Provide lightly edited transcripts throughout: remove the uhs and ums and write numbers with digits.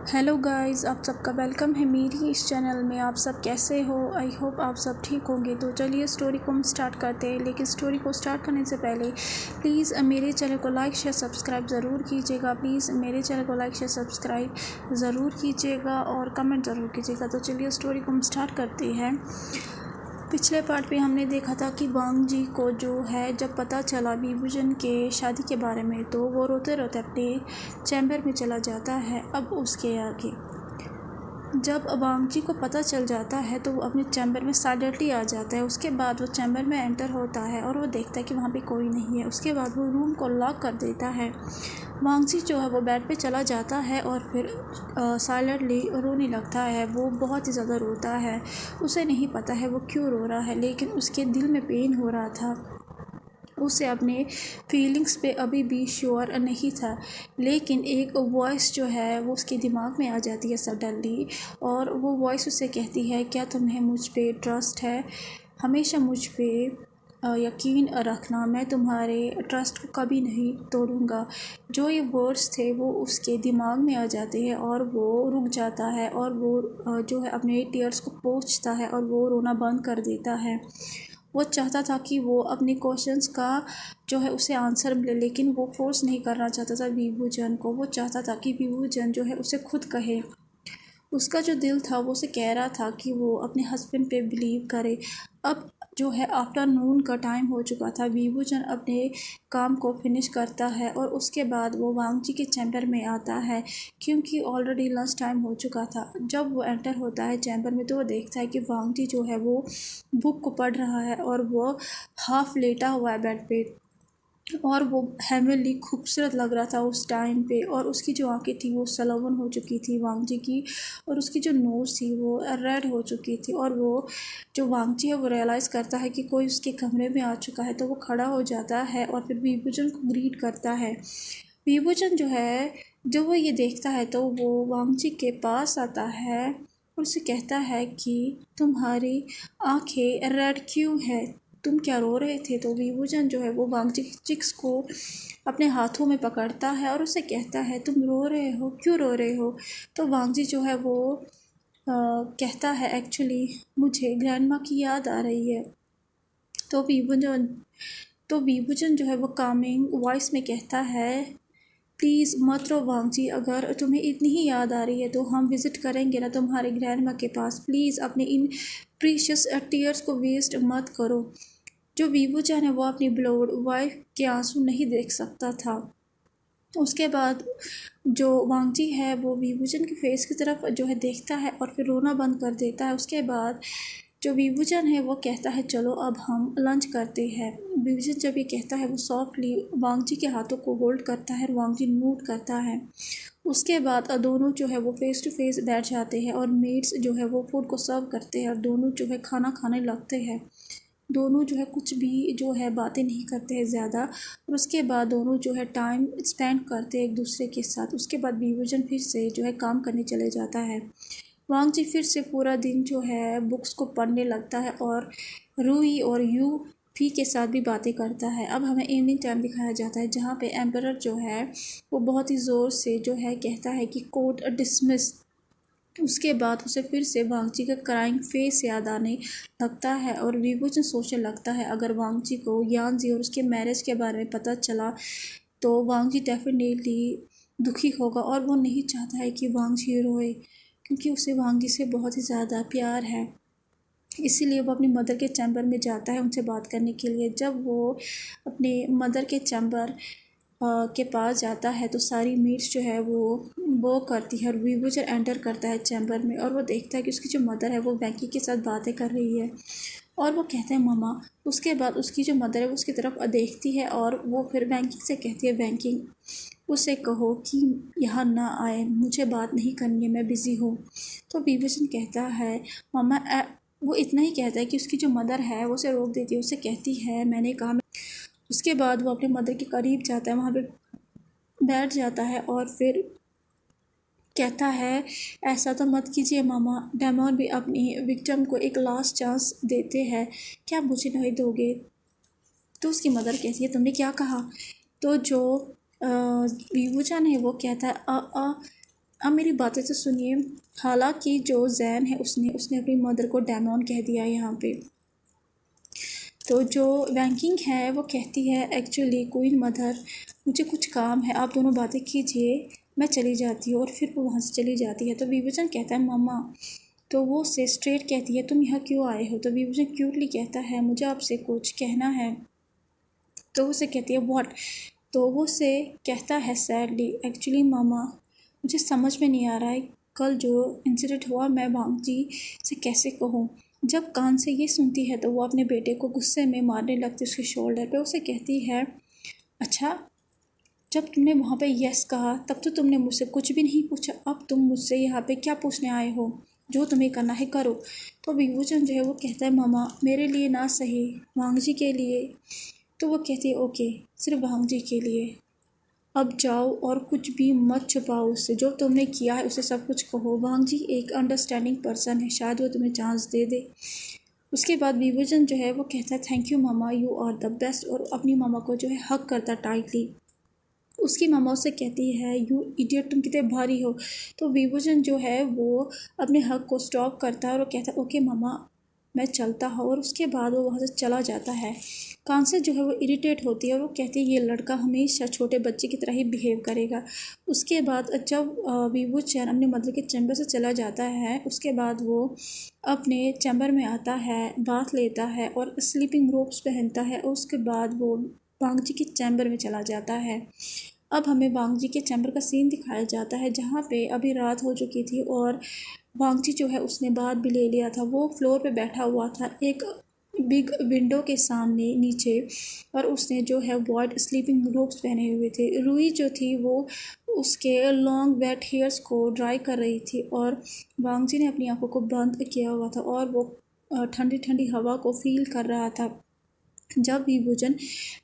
Hello guys, आप सबका welcome है मेरी इस चैनल में। आप सब कैसे हो? आई होप आप सब ठीक होंगे। तो चलिए स्टोरी को हम स्टार्ट करते हैं। लेकिन स्टोरी को स्टार्ट करने से पहले प्लीज़ मेरे चैनल को लाइक शेयर सब्सक्राइब ज़रूर कीजिएगा। प्लीज़ मेरे चैनल को लाइक शेयर सब्सक्राइब ज़रूर कीजिएगा और कमेंट ज़रूर कीजिएगा। तो चलिए स्टोरी को हम स्टार्ट करते हैं। पिछले पार्ट पे हमने देखा था कि वांग जी को जो है जब पता चला विभूजन के शादी के बारे में, तो वो रोते रोते अपने चैम्बर में चला जाता है। अब उसके आगे जब वांग जी को पता चल जाता है तो वो अपने चैम्बर में साइलेंटली आ जाता है। उसके बाद वो चैम्बर में एंटर होता है और वो देखता है कि वहाँ पे कोई नहीं है। उसके बाद वो रूम को लॉक कर देता है। वांग जी जो है वो बेड पे चला जाता है और फिर साइलेंटली रोने लगता है। वो बहुत ही ज़्यादा रोता है। उसे नहीं पता है वो क्यों रो रहा है, लेकिन उसके दिल में पेन हो रहा था। उसे अपने फीलिंग्स पे अभी भी श्योर नहीं था, लेकिन एक वॉइस जो है वो उसके दिमाग में आ जाती है सडनली। और वो वॉइस उसे कहती है, क्या तुम्हें मुझ पे ट्रस्ट है? हमेशा मुझ पे यकीन रखना, मैं तुम्हारे ट्रस्ट को कभी नहीं तोड़ूंगा। जो ये वर्ड्स थे वो उसके दिमाग में आ जाते हैं और वो रुक जाता है और वो जो है अपने टीयर्स को पोंछता है और वो रोना बंद कर देता है। वो चाहता था कि वो अपने क्वेश्चंस का जो है उसे आंसर मिले, लेकिन वो फोर्स नहीं करना चाहता था विभूजन को। वो चाहता था कि विभूजन जो है उसे खुद कहे। उसका जो दिल था वो उसे कह रहा था कि वो अपने हस्बैंड पे बिलीव करे। अब जो है आफ्टरनून का टाइम हो चुका था। विभूजन अपने काम को फिनिश करता है और उसके बाद वो वांग जी के चैम्बर में आता है, क्योंकि ऑलरेडी लंच टाइम हो चुका था। जब वो एंटर होता है चैम्बर में तो वो देखता है कि वांग जी जो है वो बुक को पढ़ रहा है और वो हाफ लेटा हुआ है बेड पे। और वो हेवनली खूबसूरत लग रहा था उस टाइम पे। और उसकी जो आंखें थी वो सलवन हो चुकी थी वांग जी की, और उसकी जो नोज़ थी वो रेड हो चुकी थी। और वो जो वांग जी है वो रियलाइज़ करता है कि कोई उसके कमरे में आ चुका है, तो वो खड़ा हो जाता है और फिर विभूजन को ग्रीट करता है। विभूजन जो है जब वो ये देखता है तो वो वांग जी के पास आता है और उसे कहता है कि तुम्हारी आंखें रेड क्यों है? तुम क्या रो रहे थे? तो विभूजन जो है वो वांग जी की चिक्स को अपने हाथों में पकड़ता है और उसे कहता है, तुम रो रहे हो, क्यों रो रहे हो? तो वांग जी जो है वो कहता है, एक्चुअली मुझे ग्रैंडमा की याद आ रही है। तो विभूजन जो है वो कामिंग वॉइस में कहता है, प्लीज़ मत रो वांग जी, अगर तुम्हें इतनी ही याद आ रही है तो हम विज़िट करेंगे ना तुम्हारे ग्रैंडमा के पास। प्लीज़ अपने इन प्रीशियस टीयर्स को वेस्ट मत करो। जो विभूजन है वो अपनी ब्लोड वाइफ के आंसू नहीं देख सकता था। उसके बाद जो वांग जी है वो विभूजन के फेस की तरफ जो है देखता है और फिर रोना बंद कर देता है। उसके बाद जो विभूजन है वो कहता है, चलो अब हम लंच करते हैं। विभूजन जब ये कहता है वो सॉफ्टली वांग जी के हाथों को होल्ड करता है और वांग जी नोट करता है। उसके बाद दोनों जो है वो फेस टू फेस बैठ जाते हैं और मेड्स जो है वो फूड को सर्व करते हैं और दोनों जो है खाना खाने लगते हैं। दोनों जो है कुछ भी जो है बातें नहीं करते हैं ज़्यादा, और उसके बाद दोनों जो है टाइम स्पेंड करते हैं एक दूसरे के साथ। उसके बाद विभूजन फिर से जो है काम करने चले जाता है। वांग जी फिर से पूरा दिन जो है बुक्स को पढ़ने लगता है और रूई और यू फी के साथ भी बातें करता है। अब हमें इवनिंग टाइम दिखाया जाता है जहाँ पे एम्परर जो है वो बहुत ही ज़ोर से जो है कहता है कि कोर्ट डिसमिस। उसके बाद उसे फिर से वांग जी का क्राइंग फेस याद आने लगता है और विभूजन सोचने लगता है, अगर वांग जी को यान जी और उसके मैरिज के बारे में पता चला तो वांग जी डेफिनेटली दुखी होगा और वो नहीं चाहता है कि वांग जी रोए, क्योंकि उसे वांग जी से बहुत ही ज़्यादा प्यार है। इसीलिए वो अपनी मदर के चैम्बर में जाता है उनसे बात करने के लिए। जब वो अपने मदर के चैम्बर के पास जाता है तो सारी मीट्स जो है वो करती है और विभूजन एंटर करता है चैम्बर में और वो देखता है कि उसकी जो मदर है वो बैंकी के साथ बातें कर रही है और वो कहते हैं ममा। उसके बाद उसकी जो मदर है वो उसकी तरफ देखती है और वो फिर बैंकिंग से कहती है, बैंकिंग उसे कहो कि यहाँ ना आए, मुझे बात नहीं करनी है, मैं बिज़ी हूँ। तो विभूषण कहता है, मम्मा वो इतना ही कहता है कि उसकी जो मदर है वो उसे रोक देती है। उसे कहती है, मैंने कहा। उसके बाद वो अपने मदर के करीब जाता है, वहाँ पे बैठ जाता है और फिर कहता है, ऐसा तो मत कीजिए मामा, डेमोन भी अपनी विक्टिम को एक लास्ट चांस देते हैं, क्या मुझे नहीं दोगे? तो उसकी मदर कहती है, तुमने क्या कहा? तो जो विभूषण है वो कहता है, अब मेरी बातें तो सुनिए। हालांकि जो जैन है उसने अपनी मदर को डेमोन कह दिया यहाँ पे। तो जो बैंकिंग है वो कहती है एक्चुअली क्वीन मदर मुझे कुछ काम है, आप दोनों बातें कीजिए, मैं चली जाती हूँ। और फिर वो वहाँ से चली जाती है। तो विभूषण कहता है मामा। तो वो उससे स्ट्रेट कहती है तुम यहाँ क्यों आए हो। तो विभूषण क्यूटली कहता है मुझे आपसे कुछ कहना है। तो उसे कहती है व्हाट। तो वो उसे कहता है सैडली एक्चुअली मामा मुझे समझ में नहीं आ रहा है कल जो इंसिडेंट हुआ मैं वांग जी से कैसे कहूँ। जब कान से ये सुनती है तो वो अपने बेटे को गुस्से में मारने लगती है उसके शोल्डर पे। उसे कहती है अच्छा जब तुमने वहाँ पे यस कहा तब तो तुमने मुझसे कुछ भी नहीं पूछा, अब तुम मुझसे यहाँ पे क्या पूछने आए हो, जो तुम्हें करना है करो। तो विभूषण जो है वो कहता है मामा मेरे लिए ना सही वांग जी के लिए। तो वो कहती है ओके सिर्फ वांग जी के लिए, अब जाओ और कुछ भी मत छुपाओ उससे, जो तुमने किया है उसे सब कुछ कहो। वांग जी एक अंडरस्टैंडिंग पर्सन है, शायद वो तुम्हें चांस दे दे। उसके बाद विभूषण जो है वो कहता है thank you mama you are the best, और अपनी मामा को जो है हक करता टाइटली। उसकी मामा उससे कहती है यू इडियट तुम कितने भारी हो। तो विभूषण जो है वो अपने हक को स्टॉप करता है और वो कहता है ओके मामा मैं चलता हूँ। और उसके बाद वो वहाँ से चला जाता है। कांसे जो है वो इरिटेट होती है और वो कहती है ये लड़का हमेशा छोटे बच्चे की तरह ही बिहेव करेगा। उसके बाद जब विभूषण अपने मदर के चैम्बर से चला जाता है उसके बाद वो अपने चैम्बर में आता है, बाथ लेता है और स्लीपिंग रोब्स पहनता है। और उसके बाद वो वांग जी के चैम्बर में चला जाता है। अब हमें वांग जी के चैम्बर का सीन दिखाया जाता है जहाँ पे अभी रात हो चुकी थी और वांग जी जो है उसने बात भी ले लिया था। वो फ्लोर पे बैठा हुआ था एक बिग विंडो के सामने नीचे, और उसने जो है वाइट स्लीपिंग रोब्स पहने हुए थे। रूही जो थी वो उसके लॉन्ग वेट हेयर्स को ड्राई कर रही थी और वांग जी ने अपनी आंखों को बंद किया हुआ था और वो ठंडी ठंडी हवा को फील कर रहा था। जब विभूषण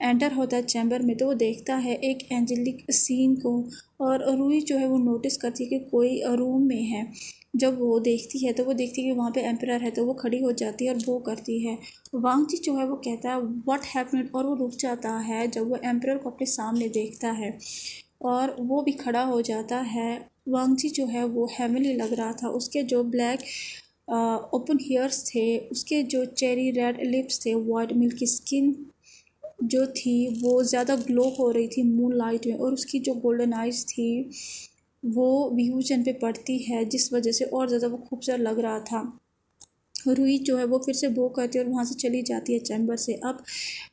एंटर होता है चैम्बर में तो वो देखता है एक एंजेलिक सीन को, और रूही जो है वो नोटिस करती है कि कोई रूम में है। जब वो देखती है तो वो देखती है कि वहाँ पे एम्परर है, तो वो खड़ी हो जाती है और वो करती है। वांग जी जो है वो कहता है व्हाट हैपेंड, और वो रुक जाता है जब वो एम्परर को अपने सामने देखता है और वो भी खड़ा हो जाता है। वांग जी जो है वो हेवनली लग रहा था, उसके जो ब्लैक ओपन हेयर्स थे, उसके जो चेरी रेड लिप्स थे, वाइट मिल्की स्किन जो थी वो ज़्यादा ग्लो हो रही थी मून लाइट में, और उसकी जो गोल्डन आइज़ थी वो विभूषण पे पड़ती है जिस वजह से और ज़्यादा वो खूबसूरत लग रहा था। रूही जो है वो फिर से वो करती है और वहाँ से चली जाती है चैम्बर से। अब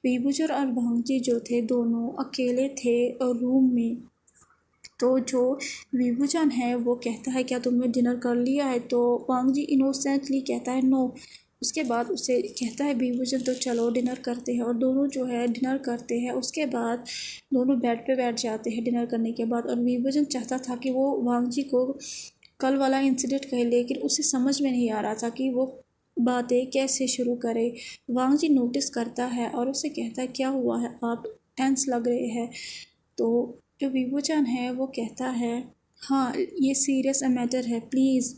विभूषण और भांजी जो थे दोनों अकेले थे रूम में। तो जो विभूषण है वो कहता है क्या तुमने डिनर कर लिया है। तो वांग जी इनोसेंटली कहता है नो। उसके बाद उसे कहता है विभूषण तो चलो डिनर करते हैं, और दोनों जो है डिनर करते हैं। उसके बाद दोनों बेड पे बैठ जाते हैं डिनर करने के बाद, और विभूषण चाहता था कि वो वांग जी को कल वाला इंसिडेंट कहे, लेकिन उसे समझ में नहीं आ रहा था कि वो बातें कैसे शुरू करे। वांग जी नोटिस करता है और उसे कहता है क्या हुआ है आप टेंस लग रहे हैं। तो जो विभूषण है वो कहता है हाँ ये सीरियस मैटर है, प्लीज़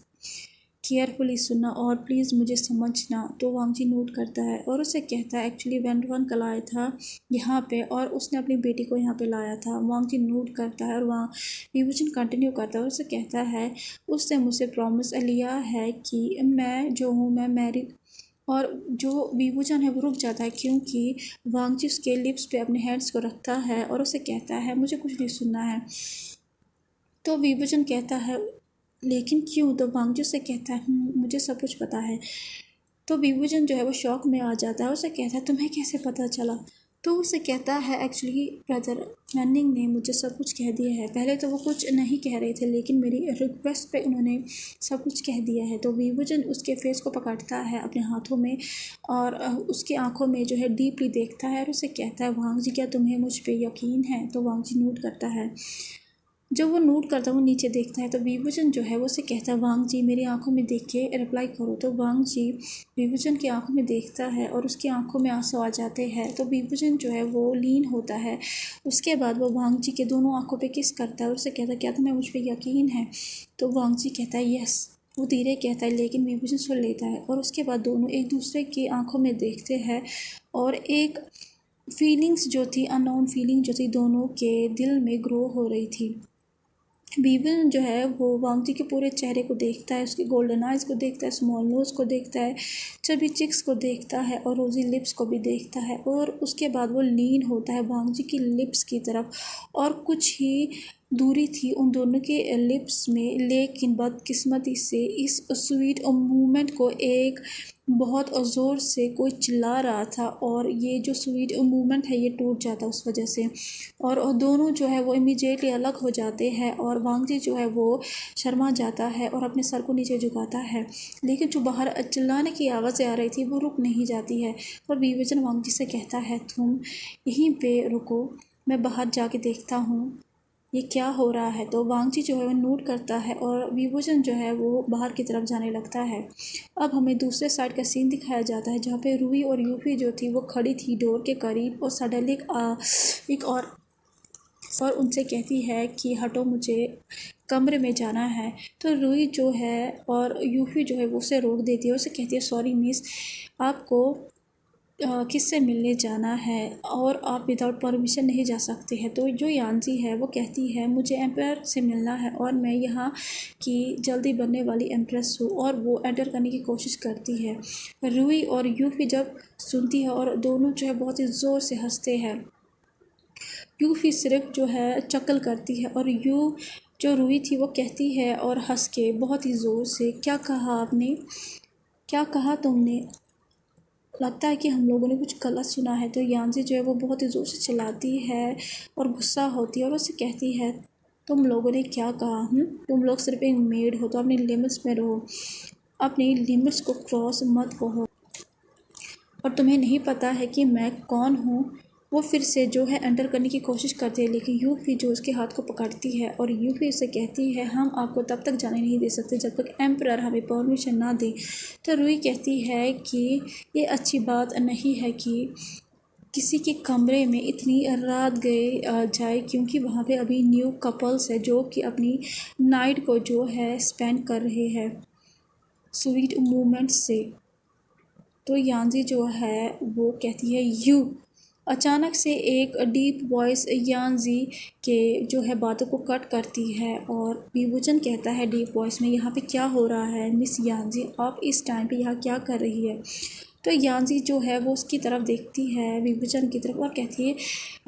केयरफुली सुनना और प्लीज़ मुझे समझना। तो वांग जी नोट करता है और उसे कहता है एक्चुअली वेंटवन कल आया था यहाँ पे और उसने अपनी बेटी को यहाँ पे लाया था। वांग जी नोट करता है और वहाँ विभूषण कंटिन्यू करता है और उसे कहता है उसने मुझसे प्रॉमिस लिया है कि मैं जो हूँ मैं मैरिड। और जो विभूषण है वो रुक जाता है क्योंकि वांग जी उसके लिप्स पे अपने हैंड्स को रखता है और उसे कहता है मुझे कुछ नहीं सुनना है। तो विभूषण कहता है लेकिन क्यों। तो वांगजू से कहता है मुझे सब कुछ पता है। तो विभूषण जो है वो शौक में आ जाता है, उसे कहता है तुम्हें कैसे पता चला। तो उसे कहता है एक्चुअली ब्रदर मैनिंग ने मुझे सब कुछ कह दिया है। पहले तो वो कुछ नहीं कह रहे थे लेकिन मेरी रिक्वेस्ट पे उन्होंने सब कुछ कह दिया है। तो विभूषण उसके फेस को पकड़ता है अपने हाथों में और उसकी आंखों में जो है डीपली देखता है और उसे कहता है वांग जी क्या तुम्हें मुझ पर यकीन है। तो वांग जी नोट करता है। जब वो नोट करता है वो नीचे देखता है तो विभूषण जो है वो उसे कहता है वांग जी मेरी आंखों में देख के रिप्लाई करो। तो वांग जी विभूषण की आंखों में देखता है और उसकी आंखों में आंसू आ जाते हैं। तो विभूषण जो है वो लीन होता है। उसके बाद वो वांग जी के दोनों आंखों पे किस करता है और उसे कहता है क्या तुम्हें मुझ पर यकीन है। तो वांग जी कहता है यस। वो धीरे कहता है लेकिन विभूषण सुन लेता है और उसके बाद दोनों एक दूसरे की आंखों में देखते हैं और एक फीलिंग्स जो थी अननोन फीलिंग जो थी दोनों के दिल में ग्रो हो रही थी। बीवन जो है वो वांग जी के पूरे चेहरे को देखता है, उसके गोल्डन आइज़ को देखता है, स्मॉल नोज़ को देखता है, चबी चिक्स को देखता है और रोज़ी लिप्स को भी देखता है। और उसके बाद वो लीन होता है वांग जी की लिप्स की तरफ और कुछ ही दूरी थी उन दोनों के लिप्स में, लेकिन बदकिस्मती से इस स्वीट मूवमेंट को एक बहुत ज़ोर से कोई चिल्ला रहा था और ये जो स्वीट मूवमेंट है ये टूट जाता उस वजह से। और दोनों जो है वो इमीडिएटली अलग हो जाते हैं और वांग जी जो है वो शर्मा जाता है और अपने सर को नीचे झुकाता है। लेकिन जो बाहर चिल्लाने की आवाज़ें आ रही थी वो रुक नहीं जाती है और विवेचन वांग जी से कहता है, तुम यहीं पे रुको, मैं बाहर जाके देखता हूँ ये क्या हो रहा है। तो वांग जी जो है वो नोट करता है और विभूषण जो है वो बाहर की तरफ जाने लगता है। अब हमें दूसरे साइड का सीन दिखाया जाता है जहाँ पे रूही और यूफी जो थी वो खड़ी थी डोर के करीब और सडनली एक और उनसे कहती है कि हटो, मुझे कमरे में जाना है। तो रूही जो है और यूफी जो है वो उसे रोक देती है, उसे कहती है, सॉरी मिस, आपको किससे मिलने जाना है और आप विदाउट परमिशन नहीं जा सकते हैं। तो जो यांजी है वो कहती है, मुझे एम्पायर से मिलना है और मैं यहाँ की जल्दी बनने वाली एम्प्रेस हूँ, और वो एंटर करने की कोशिश करती है। रूही और यूफी जब सुनती है और दोनों जो है बहुत ही ज़ोर से हंसते हैं। यूफी सिर्फ जो है चक्ल करती है और जो रूही थी वो कहती है और हंस के बहुत ही ज़ोर से, क्या कहा आपने, क्या कहा तुमने, लगता है कि हम लोगों ने कुछ गलत सुना है। तो यांजी जो है वो बहुत ही ज़ोर से चिल्लाती है और गुस्सा होती है और उसे कहती है, तुम लोगों ने क्या कहा, तुम लोग सिर्फ एक मेड हो तो अपनी लिमिट्स में रहो, अपनी लिमिट्स को क्रॉस मत करो, और तुम्हें नहीं पता है कि मैं कौन हूँ। वो फिर से जो है एंटर करने की कोशिश करती है, लेकिन यूफी जो उसके हाथ को पकड़ती है और यूफी उसे कहती है, हम आपको तब तक जाने नहीं दे सकते जब तक एम्परर हमें परमिशन ना दे। तो रूही कहती है कि ये अच्छी बात नहीं है कि किसी के कमरे में इतनी रात गए जाए, क्योंकि वहाँ पे अभी न्यू कपल्स है जो कि अपनी नाइट को जो है स्पेंड कर रहे हैं स्वीट मोमेंट्स से। तो यांजी जो है वो कहती है, यू। अचानक से एक डीप वॉइस यांजी के जो है बातों को कट करती है और विभूचन कहता है डीप वॉइस में, यहाँ पे क्या हो रहा है मिस यांजी, आप इस टाइम पे यहाँ क्या कर रही है। तो यांजी जो है वो उसकी तरफ देखती है, विभूचन की तरफ, और कहती है,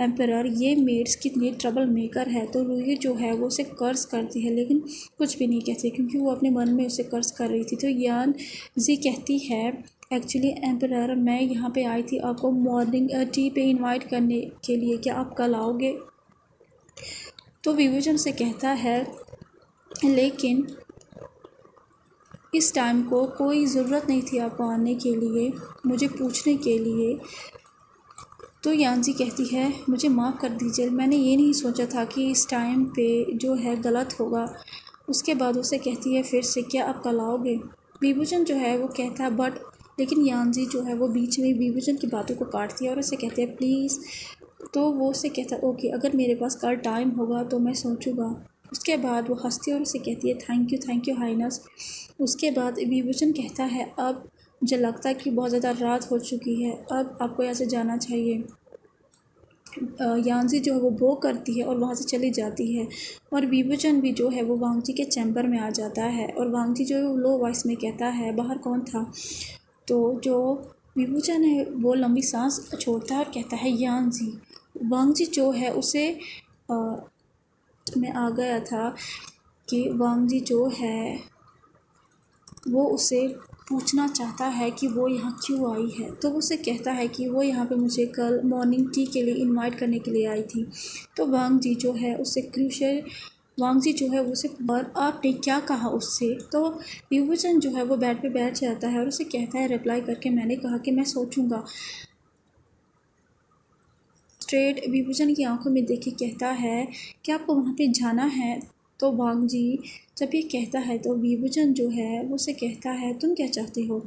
एम्परर ये मेड्स कितनी ट्रबल मेकर है। तो रूही जो है वो उसे कर्ज करती है लेकिन कुछ भी नहीं कहती क्योंकि वो अपने मन में उसे कर्ज कर रही थी। तो यांजी कहती है, एक्चुअली एम्परर मैं यहाँ पे आई थी आपको मॉर्निंग टी पे इनवाइट करने के लिए, क्या आप कल आओगे। तो विभूचन से कहता है, लेकिन इस टाइम को कोई ज़रूरत नहीं थी आपको आने के लिए, मुझे पूछने के लिए। तो यांजी कहती है, मुझे माफ़ कर दीजिए, मैंने ये नहीं सोचा था कि इस टाइम पे जो है गलत होगा। उसके बाद उसे कहती है फिर से, क्या आप कल आओगे। विभूचन जो है वो कहता है बट, लेकिन यांजी जो है वो बीच में विभूचन की बातों को काटती है और उसे कहती है प्लीज़। तो वो उसे कहता है ओके, अगर मेरे पास कल टाइम होगा तो मैं सोचूंगा। उसके बाद वो हंसती है और उसे कहती है थैंक यू हाइनस। उसके बाद विभूचन कहता है, अब मुझे लगता है कि बहुत ज़्यादा रात हो चुकी है, अब आपको यहाँ से जाना चाहिए। यांजी जो है वो बो करती है और वहाँ से चली जाती है और विभूचन भी जो है वो वांगजी के चैम्बर में आ जाता है और वांगजी जो है वो लो वॉइस में कहता है, बाहर कौन था। तो जो विभूचन है वो लंबी सांस छोड़ता है और कहता है, यांजी। वांगजी जो है उसे में आ गया था कि वांगजी जो है वो उसे पूछना चाहता है कि वो यहाँ क्यों आई है। तो वो उसे कहता है कि वो यहाँ पे मुझे कल मॉर्निंग टी के लिए इनवाइट करने के लिए आई थी। तो वांगजी जो है उससे वांगजी जो है उसे, और आपने क्या कहा उससे। तो विभूचन जो है वो बेड पे बैठ जाता है और उसे कहता है रिप्लाई करके, मैंने कहा कि मैं सोचूंगा। स्ट्रेट विभूचन की आंखों में देख के कहता है, क्या आपको वहाँ पे जाना है। तो वांगजी जब ये कहता है तो विभूचन जो है वो उसे कहता है, तुम क्या चाहते हो।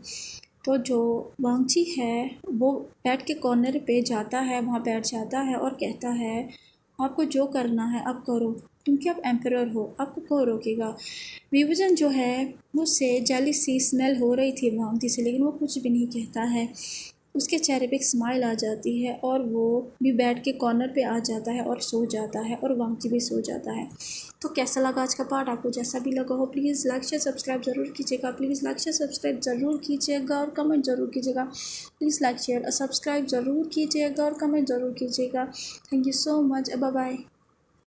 तो जो वांगजी है वो बेड के कॉर्नर पे जाता है, वहाँ बैठ जाता है और कहता है, आपको जो करना है आप करो, क्योंकि आप एम्परर हो, आपको कौन रोकेगा। विभूचन जो है मुझसे जेली सी स्मेल हो रही थी वांगजी से, लेकिन वो कुछ भी नहीं कहता है। उसके चेहरे पे एक स्माइल आ जाती है और वो भी बेड के कॉर्नर पे आ जाता है और सो जाता है और वांगची भी सो जाता है। तो कैसा लगा आज का पार्ट? आपको जैसा भी लगा हो प्लीज़ लाइक शेयर सब्सक्राइब ज़रूर कीजिएगा, प्लीज़ लाइक शेयर सब्सक्राइब ज़रूर कीजिएगा और कमेंट ज़रूर कीजिएगा। प्लीज़ लाइक शेयर सब्सक्राइब ज़रूर कीजिएगा और कमेंट ज़रूर कीजिएगा। Thank you so much. Bye bye.